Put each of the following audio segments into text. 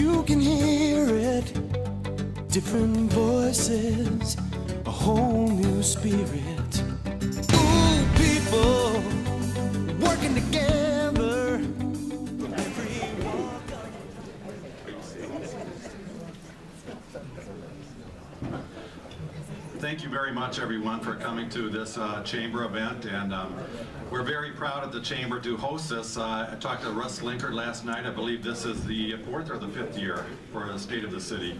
You can hear it, different voices, a whole new spirit. Ooh, people working together. Thank you very much, everyone, for coming to this Chamber event, and we're very proud of the Chamber to host this. I talked to Russ Linkert last night. I believe this is the 4th or the 5th year for the State of the City.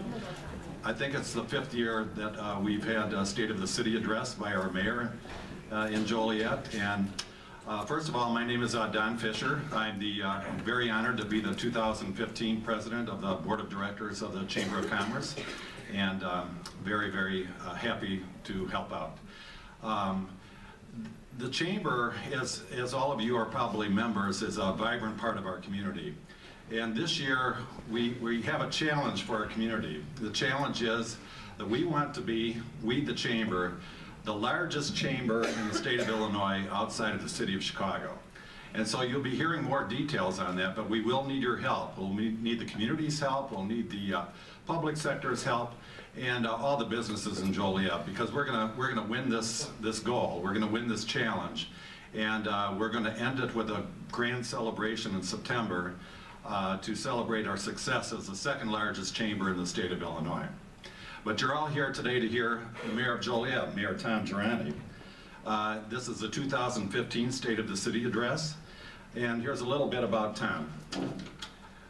I think it's the 5th year that we've had a State of the City address by our mayor in Joliet. And first of all, my name is Don Fisher. I'm very honored to be the 2015 president of the Board of Directors of the Chamber of Commerce, and very, very happy to help out. The Chamber, as all of you are probably members, is a vibrant part of our community. And this year, we have a challenge for our community. The challenge is that we want to be, we the Chamber, the largest chamber in the state of Illinois outside of the city of Chicago. And so you'll be hearing more details on that, but we will need your help. We'll need the community's help, we'll need the public sector's help, and all the businesses in Joliet, because we're gonna win this goal. We're gonna win this challenge, and we're gonna end it with a grand celebration in September to celebrate our success as the second largest chamber in the state of Illinois. But you're all here today to hear the Mayor of Joliet, Mayor Tom Giarrante. This is the 2015 State of the City Address, and here's a little bit about Tom.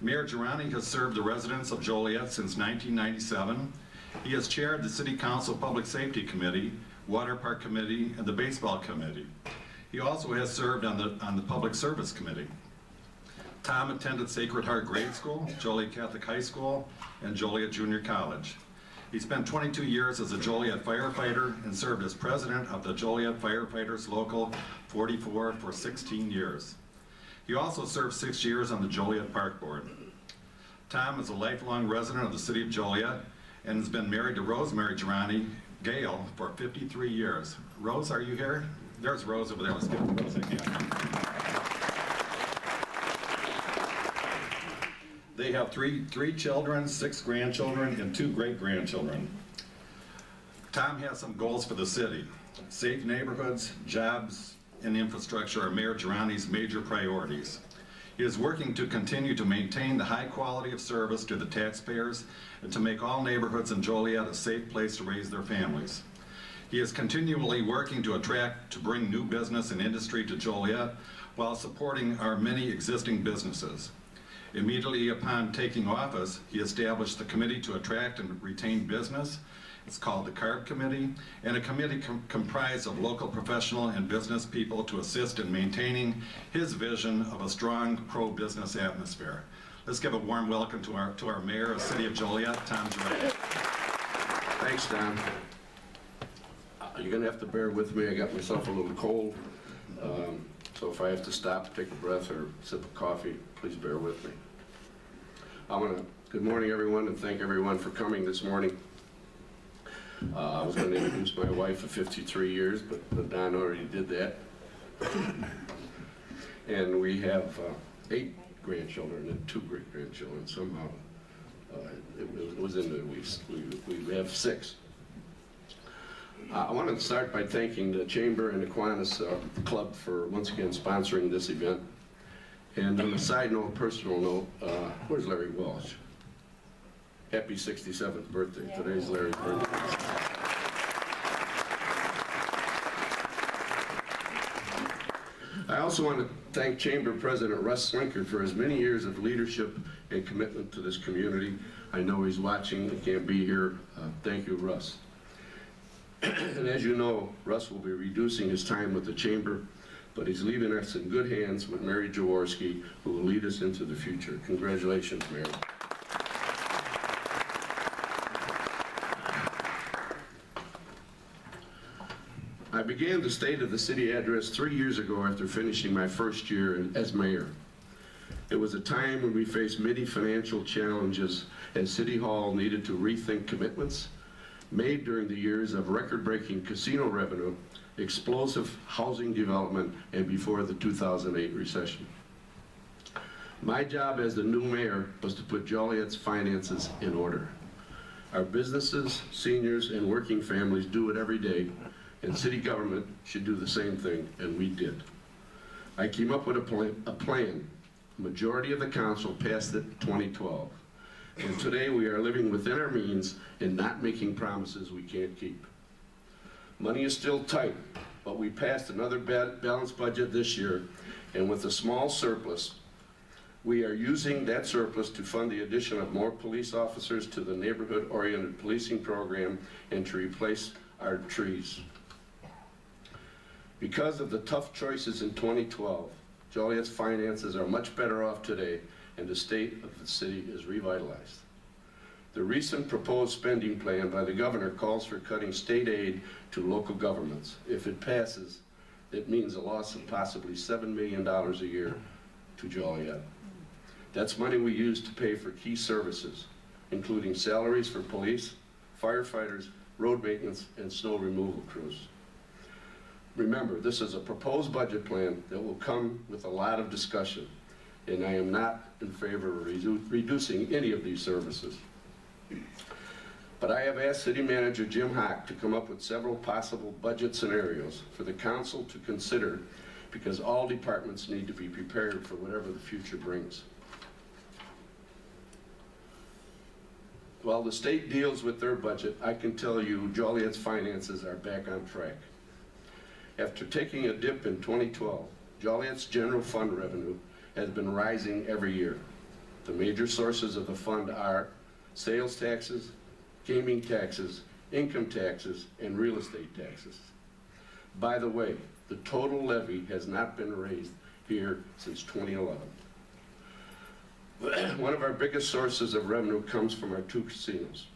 Mayor Giarrante has served the residents of Joliet since 1997. He has chaired the City Council Public Safety Committee, Water Park Committee, and the Baseball Committee. He also has served on the Public Service Committee. Tom attended Sacred Heart Grade School, Joliet Catholic High School, and Joliet Junior College. He spent 22 years as a Joliet firefighter and served as president of the Joliet Firefighters Local 44 for 16 years. He also served 6 years on the Joliet Park Board. Tom is a lifelong resident of the city of Joliet and has been married to Rosemary Giarrante Gale for 53 years. Rose, are you here? There's Rose over there. Let's give Rose a hand. They have three children, 6 grandchildren, and 2 great-grandchildren. Tom has some goals for the city. Safe neighborhoods, jobs, and infrastructure are Mayor Giarrante's major priorities. He is working to continue to maintain the high quality of service to the taxpayers and to make all neighborhoods in Joliet a safe place to raise their families. He is continually working to bring new business and industry to Joliet while supporting our many existing businesses. Immediately upon taking office, he established the Committee to Attract and Retain Business. It's called the CARB Committee, and a committee comprised of local professional and business people to assist in maintaining his vision of a strong pro-business atmosphere. Let's give a warm welcome to our mayor of the city of Joliet, Tom Giarrante. Thanks, Don. You're gonna have to bear with me. I got myself a little cold, so if I have to stop, take a breath, or sip of coffee, please bear with me. Good morning, everyone, and thank everyone for coming this morning. I was going to introduce my wife of 53 years, but Don already did that. And we have 8 grandchildren and 2 great-grandchildren. Somehow it was in the, we have 6. I want to start by thanking the Chamber and the Kiwanis Club for once again sponsoring this event. And on a side note, personal note, where's Larry Walsh? Happy 67th birthday. Yeah. Today's Larry's birthday. I also want to thank Chamber President Russ Linkert for his many years of leadership and commitment to this community. I know he's watching, he can't be here. Thank you, Russ. And as you know, Russ will be reducing his time with the Chamber, but he's leaving us in good hands with Mary Jaworski, who will lead us into the future. Congratulations, Mary. I began the State of the City address 3 years ago after finishing my first year as mayor. It was a time when we faced many financial challenges and City Hall needed to rethink commitments made during the years of record-breaking casino revenue, explosive housing development, and before the 2008 recession. My job as the new mayor was to put Joliet's finances in order. Our businesses, seniors, and working families do it every day, and city government should do the same thing, and we did. I came up with a plan. Majority of the council passed it in 2012. And today we are living within our means and not making promises we can't keep. Money is still tight, but we passed another balanced budget this year, and with a small surplus, we are using that surplus to fund the addition of more police officers to the neighborhood-oriented policing program and to replace our trees. Because of the tough choices in 2012, Joliet's finances are much better off today, and the state of the city is revitalized. The recent proposed spending plan by the governor calls for cutting state aid to local governments. If it passes, it means a loss of possibly $7 million a year to Joliet. That's money we use to pay for key services, including salaries for police, firefighters, road maintenance, and snow removal crews. Remember, this is a proposed budget plan that will come with a lot of discussion, and I am not in favor of reducing any of these services. But I have asked City Manager Jim Hock to come up with several possible budget scenarios for the council to consider, because all departments need to be prepared for whatever the future brings. While the state deals with their budget, I can tell you Joliet's finances are back on track. After taking a dip in 2012, Joliet's general fund revenue has been rising every year. The major sources of the fund are sales taxes, gaming taxes, income taxes, and real estate taxes. By the way, the total levy has not been raised here since 2011. One of our biggest sources of revenue comes from our 2 casinos,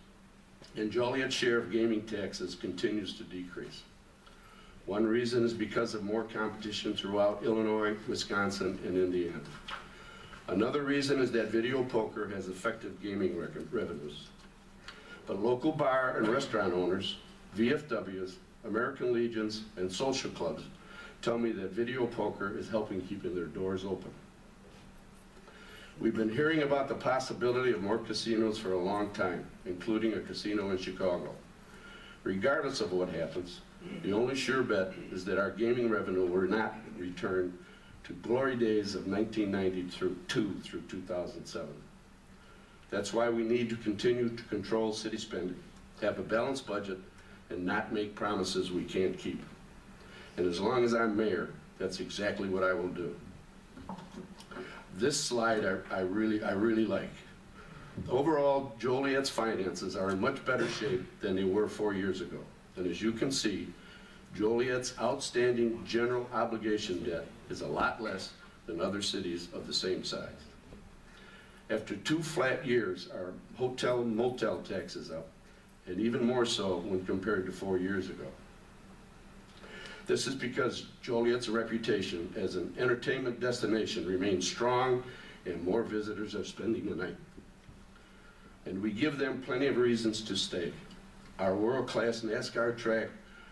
and Joliet's share of gaming taxes continues to decrease. One reason is because of more competition throughout Illinois, Wisconsin, and Indiana. Another reason is that video poker has affected gaming revenues. But local bar and restaurant owners, VFWs, American Legions, and social clubs tell me that video poker is helping keeping their doors open. We've been hearing about the possibility of more casinos for a long time, including a casino in Chicago. Regardless of what happens, the only sure bet is that our gaming revenue will not return to glory days of 1992 through 2007. That's why we need to continue to control city spending, have a balanced budget, and not make promises we can't keep. And as long as I'm mayor, that's exactly what I will do. This slide I really like. Overall, Joliet's finances are in much better shape than they were 4 years ago. And as you can see, Joliet's outstanding general obligation debt is a lot less than other cities of the same size. After 2 flat years, our hotel and motel tax is up, and even more so when compared to 4 years ago. This is because Joliet's reputation as an entertainment destination remains strong, and more visitors are spending the night. And we give them plenty of reasons to stay. Our world-class NASCAR track,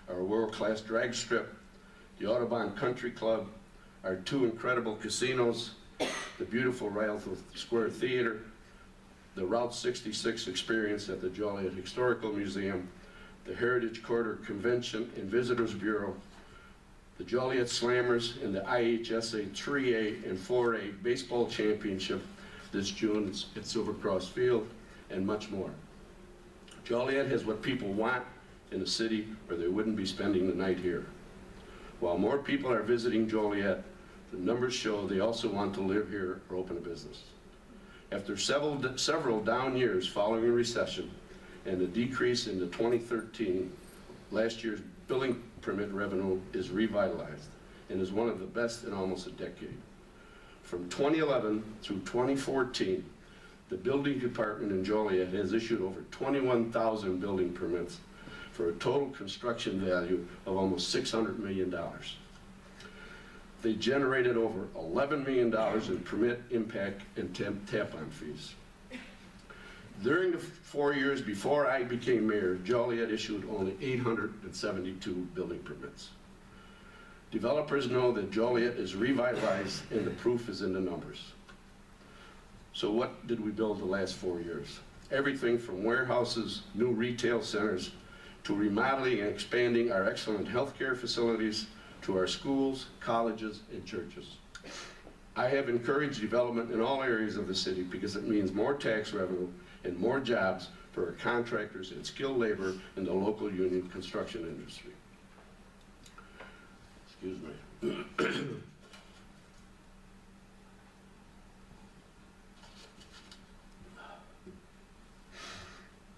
our world-class drag strip, the Audubon Country Club, our 2 incredible casinos, the beautiful Ralph Square Theater, the Route 66 experience at the Joliet Historical Museum, the Heritage Quarter Convention and Visitors Bureau, the Joliet Slammers, and the IHSA 3A and 4A baseball championship this June at Silver Cross Field, and much more. Joliet has what people want in a city or they wouldn't be spending the night here. While more people are visiting Joliet, the numbers show they also want to live here or open a business. After several down years following a recession and a decrease in the 2013, last year's building permit revenue is revitalized and is one of the best in almost a decade. From 2011 through 2014, the building department in Joliet has issued over 21,000 building permits for a total construction value of almost $600 million. They generated over $11 million in permit, impact, and tap-on fees. During the 4 years before I became mayor, Joliet issued only 872 building permits. Developers know that Joliet is revitalized, and the proof is in the numbers. So what did we build the last 4 years? Everything from warehouses, new retail centers, to remodeling and expanding our excellent healthcare facilities, to our schools, colleges, and churches. I have encouraged development in all areas of the city because it means more tax revenue and more jobs for our contractors and skilled labor in the local union construction industry. Excuse me.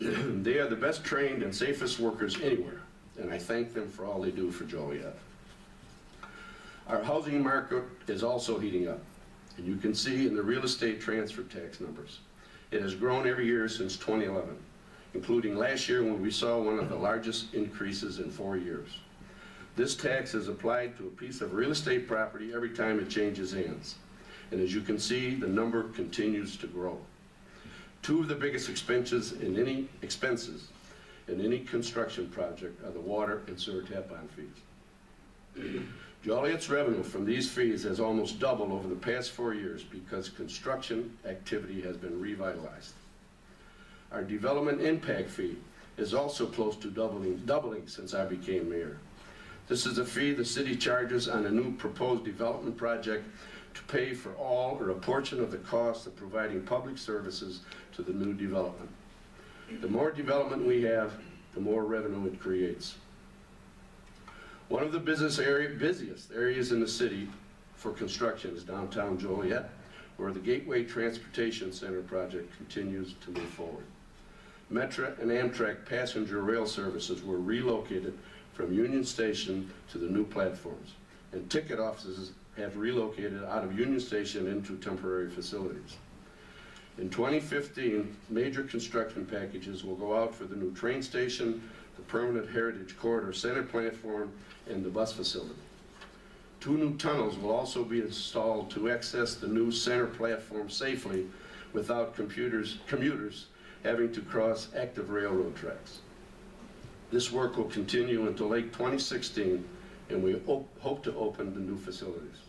They are the best trained and safest workers anywhere, and I thank them for all they do for Joliet. Our housing market is also heating up, and you can see in the real estate transfer tax numbers. It has grown every year since 2011, including last year when we saw one of the largest increases in 4 years. This tax is applied to a piece of real estate property every time it changes hands. And as you can see, the number continues to grow. Two of the biggest expenses in any construction project are the water and sewer tap-on fees. Joliet's revenue from these fees has almost doubled over the past 4 years because construction activity has been revitalized. Our development impact fee is also close to doubling since I became mayor. This is a fee the city charges on a new proposed development project to pay for all or a portion of the cost of providing public services to the new development. The more development we have, the more revenue it creates. One of the busiest areas in the city for construction is downtown Joliet, where the Gateway Transportation Center project continues to move forward. Metra and Amtrak passenger rail services were relocated from Union Station to the new platforms, and ticket offices have relocated out of Union Station into temporary facilities. In 2015, major construction packages will go out for the new train station, the permanent Heritage Corridor Center platform, and the bus facility. 2 new tunnels will also be installed to access the new center platform safely without commuters having to cross active railroad tracks. This work will continue until late 2016, and we hope to open the new facilities.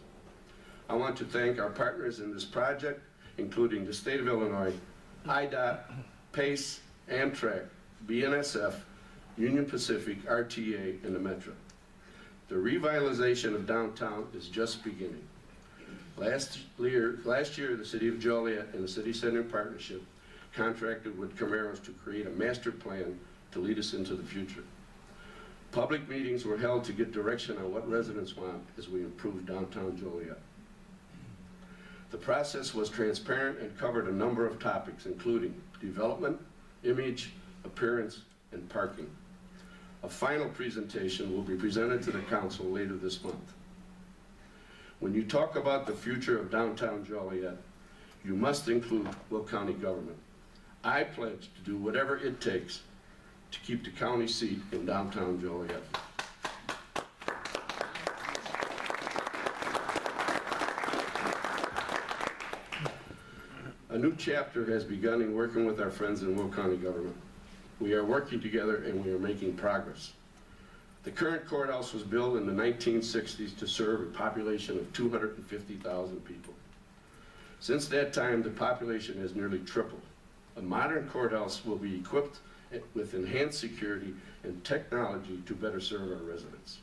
I want to thank our partners in this project, including the State of Illinois, IDOT, PACE, Amtrak, BNSF, Union Pacific, RTA, and the Metra. The revitalization of downtown is just beginning. Last year, the City of Joliet and the City Center Partnership contracted with Camaros to create a master plan to lead us into the future. Public meetings were held to get direction on what residents want as we improve downtown Joliet. The process was transparent and covered a number of topics, including development, image, appearance, and parking. A final presentation will be presented to the council later this month. When you talk about the future of downtown Joliet, you must include Will County government. I pledge to do whatever it takes to keep the county seat in downtown Joliet. A new chapter has begun in working with our friends in Will County government. We are working together and we are making progress. The current courthouse was built in the 1960s to serve a population of 250,000 people. Since that time, the population has nearly tripled. A modern courthouse will be equipped with enhanced security and technology to better serve our residents.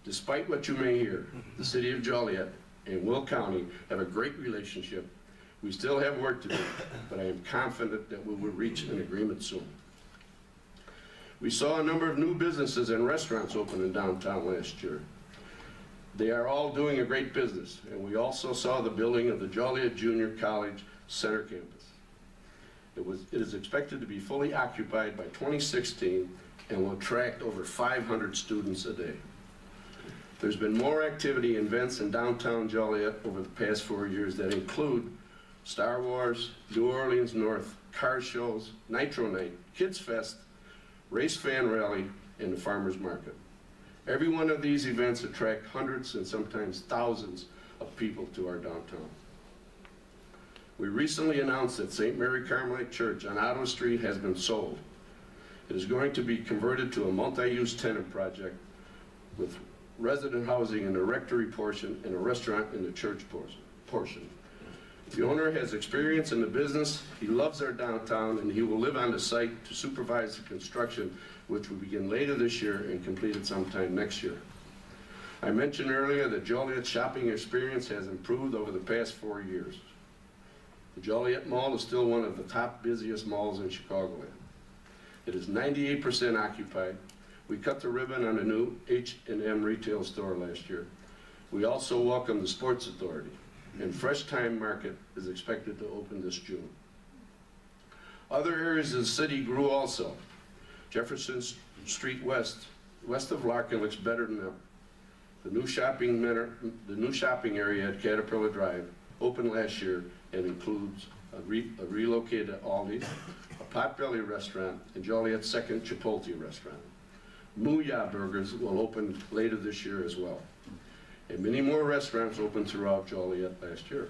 Despite what you may hear, the City of Joliet and Will County have a great relationship. We still have work to do, but I am confident that we will reach an agreement soon. We saw a number of new businesses and restaurants open in downtown last year. They are all doing a great business, and we also saw the building of the Joliet Junior College Center campus. It is expected to be fully occupied by 2016 and will attract over 500 students a day. There's been more activity and events in downtown Joliet over the past 4 years that include Star Wars, New Orleans North, car shows, Nitro Night, Kids Fest, Race Fan Rally, and the Farmers Market. Every one of these events attract hundreds and sometimes thousands of people to our downtown. We recently announced that St. Mary Carmelite Church on Ottawa Street has been sold. It is going to be converted to a multi-use tenant project with resident housing in the rectory portion and a restaurant in the church portion. The owner has experience in the business, he loves our downtown, and he will live on the site to supervise the construction, which will begin later this year and completed sometime next year. I mentioned earlier that Joliet's shopping experience has improved over the past 4 years. The Joliet Mall is still one of the top busiest malls in Chicagoland. It is 98% occupied. We cut the ribbon on a new H&M retail store last year. We also welcome the Sports Authority, and Fresh Time Market is expected to open this June. Other areas of the city grew also. Jefferson Street West of Larkin looks better than ever. The new shopping area at Caterpillar Drive opened last year and includes a relocated Aldi's, a Potbelly restaurant, and Joliet's second Chipotle restaurant. Mooyah Burgers will open later this year as well. And many more restaurants opened throughout Joliet last year.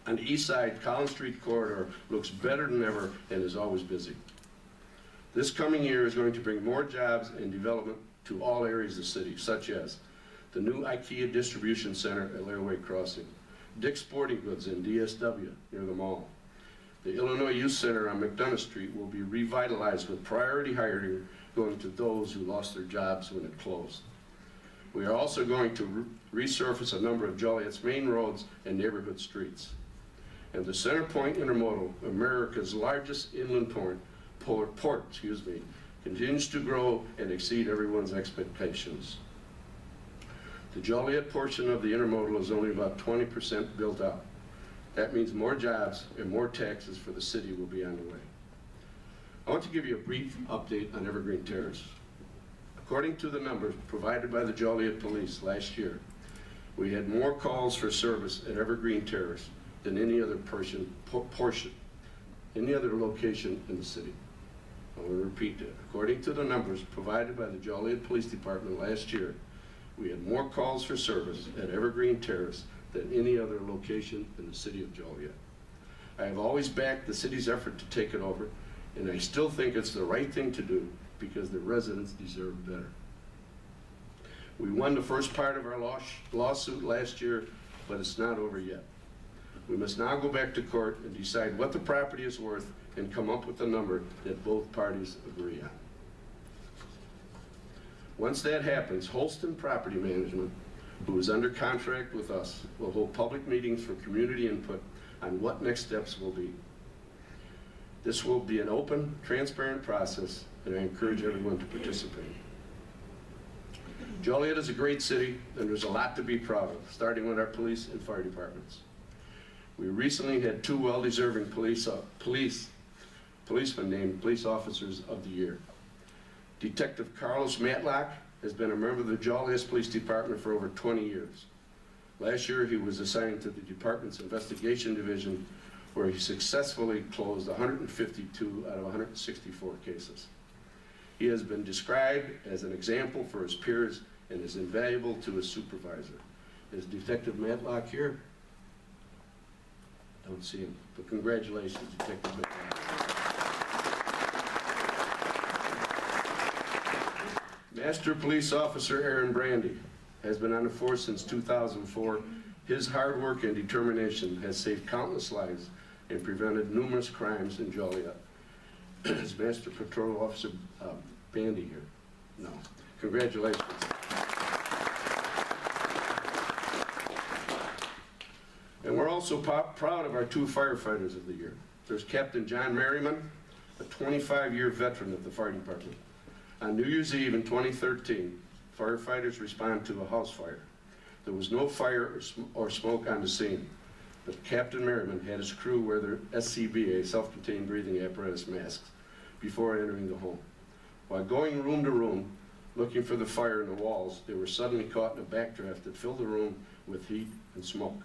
On the east side, Collins Street corridor looks better than ever and is always busy. This coming year is going to bring more jobs and development to all areas of the city, such as the new IKEA distribution center at Lairway Crossing, Dick's Sporting Goods in DSW near the mall. The Illinois Youth Center on McDonough Street will be revitalized with priority hiring going to those who lost their jobs when it closed. We are also going to resurface a number of Joliet's main roads and neighborhood streets. And the Center Point Intermodal, America's largest inland port, continues to grow and exceed everyone's expectations. The Joliet portion of the intermodal is only about 20% built out. That means more jobs and more taxes for the city will be on the way. I want to give you a brief update on Evergreen Terrace. According to the numbers provided by the Joliet Police last year, we had more calls for service at Evergreen Terrace than any other location in the city. I will repeat that. According to the numbers provided by the Joliet Police Department last year, we had more calls for service at Evergreen Terrace than any other location in the city of Joliet. I have always backed the city's effort to take it over, and I still think it's the right thing to do because the residents deserve better. We won the first part of our lawsuit last year, but it's not over yet. We must now go back to court and decide what the property is worth and come up with a number that both parties agree on. Once that happens, Holston Property Management, who is under contract with us, will hold public meetings for community input on what next steps will be. This will be an open, transparent process, and I encourage everyone to participate. Joliet is a great city, and there's a lot to be proud of, starting with our police and fire departments. We recently had 2 well-deserving policemen named Police Officers of the Year. Detective Carlos Matlock has been a member of the Joliet Police Department for over 20 years. Last year, he was assigned to the department's investigation division, where he successfully closed 152 out of 164 cases. He has been described as an example for his peers and is invaluable to his supervisor. Is Detective Matlock here? Don't see him, but congratulations, Detective Matlock. Master Police Officer Aaron Brandy has been on the force since 2004. His hard work and determination has saved countless lives and prevented numerous crimes in Joliet. Is Master Patrol Officer Bandy here? No. Congratulations. And we're also proud of our 2 firefighters of the year. There's Captain John Merriman, a 25-year veteran of the fire department. On New Year's Eve in 2013, firefighters responded to a house fire. There was no fire or smoke on the scene, but Captain Merriman had his crew wear their SCBA, self-contained breathing apparatus masks, before entering the home. While going room to room, looking for the fire in the walls, they were suddenly caught in a backdraft that filled the room with heat and smoke.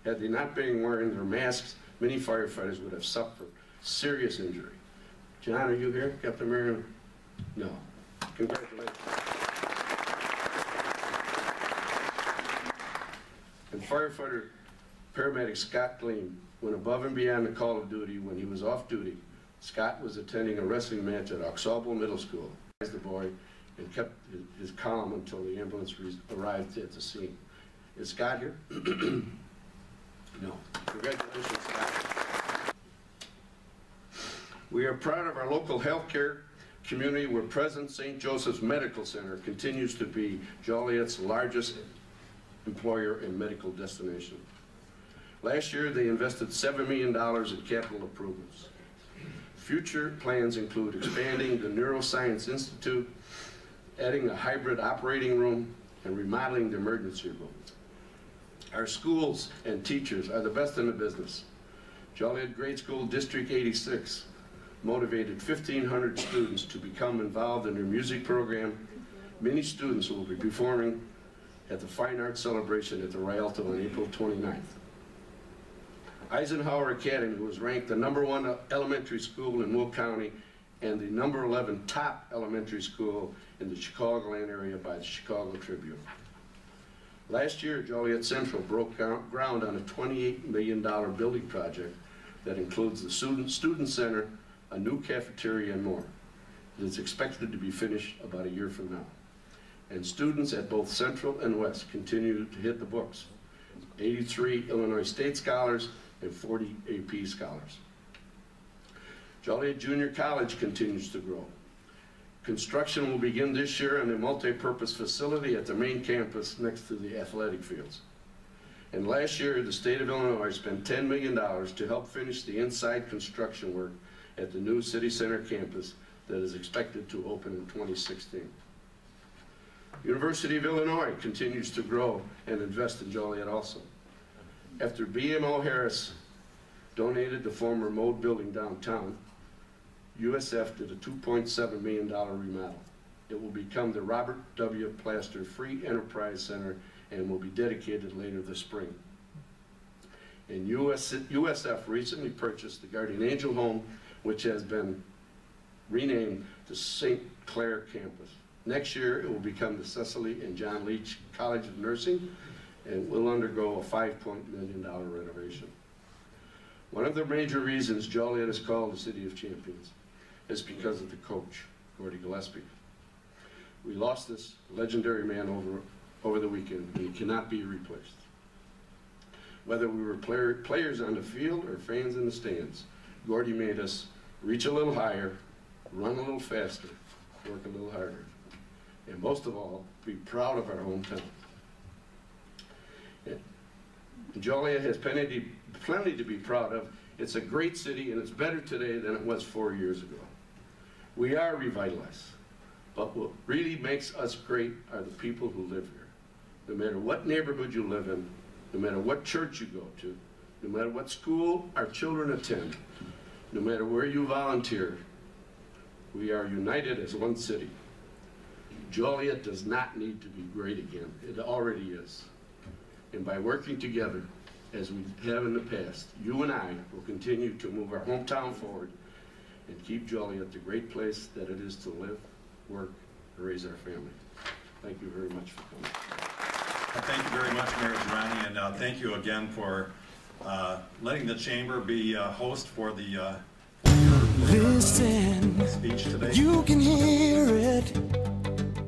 Had they not been wearing their masks, many firefighters would have suffered serious injury. John, are you here, Captain Merriman? No. Congratulations. And firefighter paramedic Scott Gleam went above and beyond the call of duty. When he was off duty, Scott was attending a wrestling match at Oxable Middle School. He the boy and kept his calm until the ambulance arrived at the scene. Is Scott here? No. Congratulations, Scott. We are proud of our local healthcare community where present St. Joseph's Medical Center continues to be Joliet's largest employer and medical destination. Last year, they invested $7 million in capital improvements. Future plans include expanding the Neuroscience Institute, adding a hybrid operating room, and remodeling the emergency room. Our schools and teachers are the best in the business. Joliet Grade School District 86 motivated 1,500 students to become involved in their music program. Many students will be performing at the Fine Arts Celebration at the Rialto on April 29th. Eisenhower Academy was ranked the #1 elementary school in Will County and the #11 top elementary school in the Chicagoland area by the Chicago Tribune. Last year, Joliet Central broke ground on a $28 million building project that includes the student center, a new cafeteria, and more. It is expected to be finished about a year from now. And students at both Central and West continue to hit the books. 83 Illinois State Scholars and 40 AP Scholars. Joliet Junior College continues to grow. Construction will begin this year on a multi-purpose facility at the main campus next to the athletic fields. And last year, the state of Illinois spent $10 million to help finish the inside construction work at the new City Center campus that is expected to open in 2016. University of Illinois continues to grow and invest in Joliet also. After BMO Harris donated the former Mode building downtown, USF did a $2.7 million remodel. It will become the Robert W. Plaster Free Enterprise Center and will be dedicated later this spring. And USF recently purchased the Guardian Angel Home, which has been renamed the St. Clair campus. Next year, it will become the Cecily and John Leach College of Nursing and will undergo a $5 million renovation. One of the major reasons Joliet is called the City of Champions is because of the coach, Gordy Gillespie. We lost this legendary man over the weekend, and he cannot be replaced. Whether we were players on the field or fans in the stands, Gordy made us reach a little higher, run a little faster, work a little harder, and most of all, be proud of our hometown. Joliet has plenty to be proud of. It's a great city, and it's better today than it was 4 years ago. We are revitalized, but what really makes us great are the people who live here. No matter what neighborhood you live in, no matter what church you go to, no matter what school our children attend, no matter where you volunteer, we are united as one city. Joliet does not need to be great again. It already is. And by working together, as we have in the past, you and I will continue to move our hometown forward and keep Joliet the great place that it is to live, work, and raise our family. Thank you very much for coming. Thank you very much, Mayor Giarrante, and thank you again for letting the Chamber be host for the Listen, speech today. You can hear it,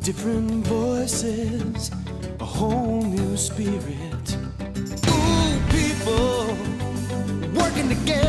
different voices, a whole new spirit. Ooh, people working together.